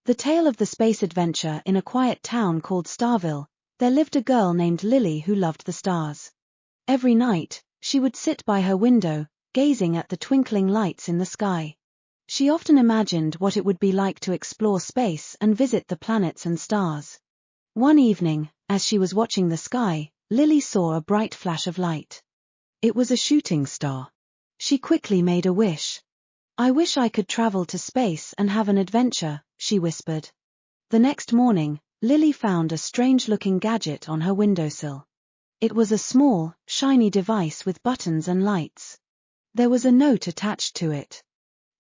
The tale of the space adventure. In a quiet town called Starville, there lived a girl named Lily who loved the stars. Every night, she would sit by her window, gazing at the twinkling lights in the sky. She often imagined what it would be like to explore space and visit the planets and stars. One evening, as she was watching the sky, Lily saw a bright flash of light. It was a shooting star. She quickly made a wish. "I wish I could travel to space and have an adventure," she whispered. The next morning, Lily found a strange-looking gadget on her windowsill. It was a small, shiny device with buttons and lights. There was a note attached to it.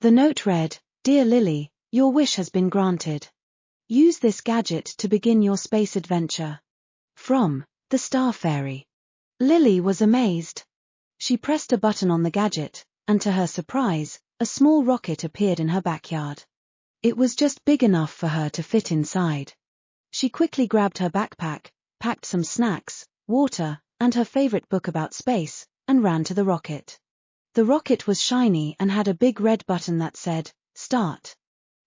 The note read, "Dear Lily, your wish has been granted. Use this gadget to begin your space adventure. From, the Star Fairy." Lily was amazed. She pressed a button on the gadget, and to her surprise, a small rocket appeared in her backyard. It was just big enough for her to fit inside. She quickly grabbed her backpack, packed some snacks, water, and her favorite book about space, and ran to the rocket. The rocket was shiny and had a big red button that said, "Start."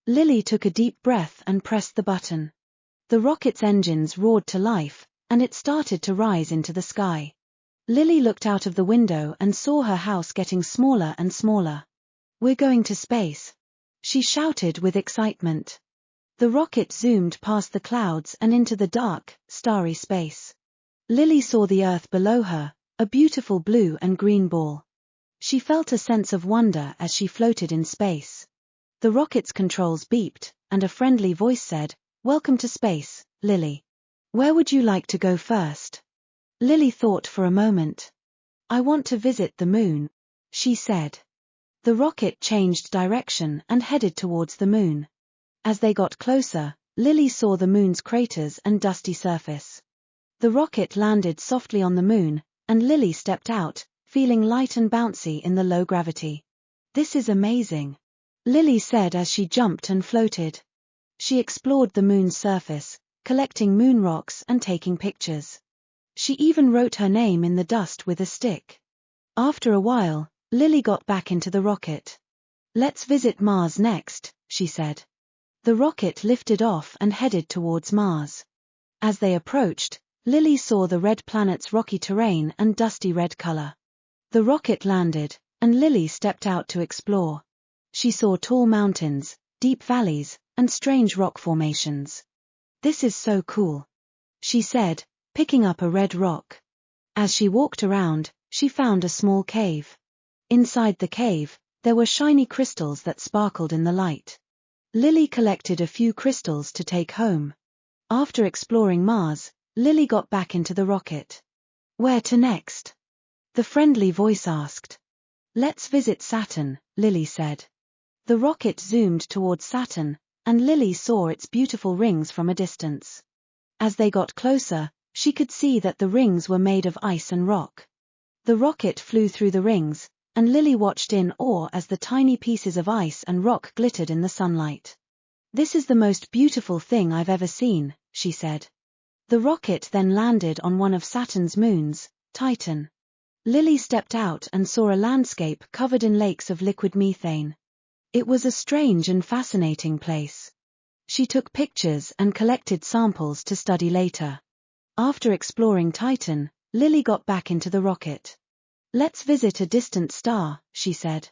Lily took a deep breath and pressed the button. The rocket's engines roared to life, and it started to rise into the sky. Lily looked out of the window and saw her house getting smaller and smaller. "We're going to space," she shouted with excitement. The rocket zoomed past the clouds and into the dark, starry space. Lily saw the Earth below her, a beautiful blue and green ball. She felt a sense of wonder as she floated in space. The rocket's controls beeped, and a friendly voice said, "Welcome to space, Lily. Where would you like to go first?" Lily thought for a moment. "I want to visit the moon," she said. The rocket changed direction and headed towards the moon. As they got closer, Lily saw the moon's craters and dusty surface. The rocket landed softly on the moon, and Lily stepped out, feeling light and bouncy in the low gravity. "This is amazing," Lily said as she jumped and floated. She explored the moon's surface, collecting moon rocks and taking pictures. She even wrote her name in the dust with a stick. After a while, Lily got back into the rocket. "Let's visit Mars next," she said. The rocket lifted off and headed towards Mars. As they approached, Lily saw the red planet's rocky terrain and dusty red color. The rocket landed, and Lily stepped out to explore. She saw tall mountains, deep valleys, and strange rock formations. "This is so cool," she said, picking up a red rock. As she walked around, she found a small cave. Inside the cave, there were shiny crystals that sparkled in the light. Lily collected a few crystals to take home. After exploring Mars, Lily got back into the rocket. "Where to next?" the friendly voice asked. "Let's visit Saturn," Lily said. The rocket zoomed towards Saturn, and Lily saw its beautiful rings from a distance. As they got closer, she could see that the rings were made of ice and rock. The rocket flew through the rings, and Lily watched in awe as the tiny pieces of ice and rock glittered in the sunlight. "This is the most beautiful thing I've ever seen," she said. The rocket then landed on one of Saturn's moons, Titan. Lily stepped out and saw a landscape covered in lakes of liquid methane. It was a strange and fascinating place. She took pictures and collected samples to study later. After exploring Titan, Lily got back into the rocket. "Let's visit a distant star," she said.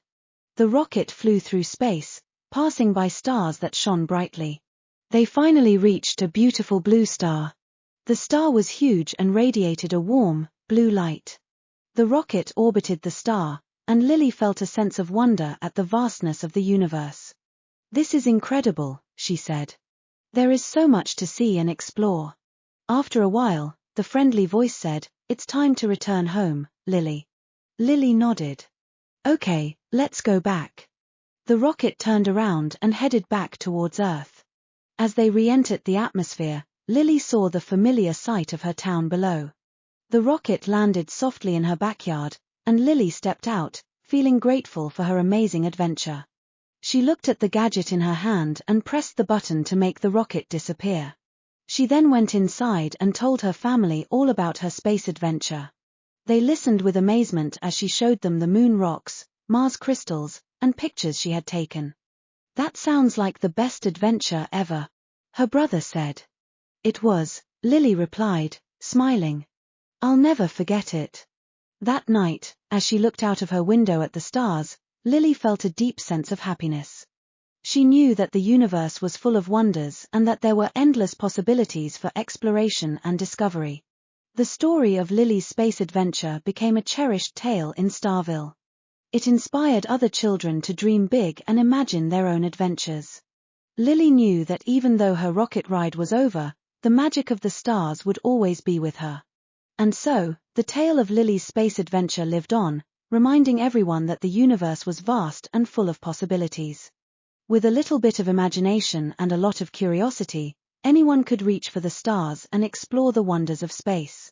The rocket flew through space, passing by stars that shone brightly. They finally reached a beautiful blue star. The star was huge and radiated a warm, blue light. The rocket orbited the star, and Lily felt a sense of wonder at the vastness of the universe. "This is incredible," she said. "There is so much to see and explore." After a while, the friendly voice said, "It's time to return home, Lily." Lily nodded. "Okay, let's go back." The rocket turned around and headed back towards Earth. As they re-entered the atmosphere, Lily saw the familiar sight of her town below. The rocket landed softly in her backyard, and Lily stepped out, feeling grateful for her amazing adventure. She looked at the gadget in her hand and pressed the button to make the rocket disappear. She then went inside and told her family all about her space adventure. They listened with amazement as she showed them the moon rocks, Mars crystals, and pictures she had taken. "That sounds like the best adventure ever," her brother said. It was, Lily replied, smiling. I'll never forget it. That night, as she looked out of her window at the stars, Lily felt a deep sense of happiness. She knew that the universe was full of wonders and that there were endless possibilities for exploration and discovery. The story of Lily's space adventure became a cherished tale in Starville. It inspired other children to dream big and imagine their own adventures. Lily knew that even though her rocket ride was over, the magic of the stars would always be with her. And so, the tale of Lily's space adventure lived on, reminding everyone that the universe was vast and full of possibilities. With a little bit of imagination and a lot of curiosity, anyone could reach for the stars and explore the wonders of space.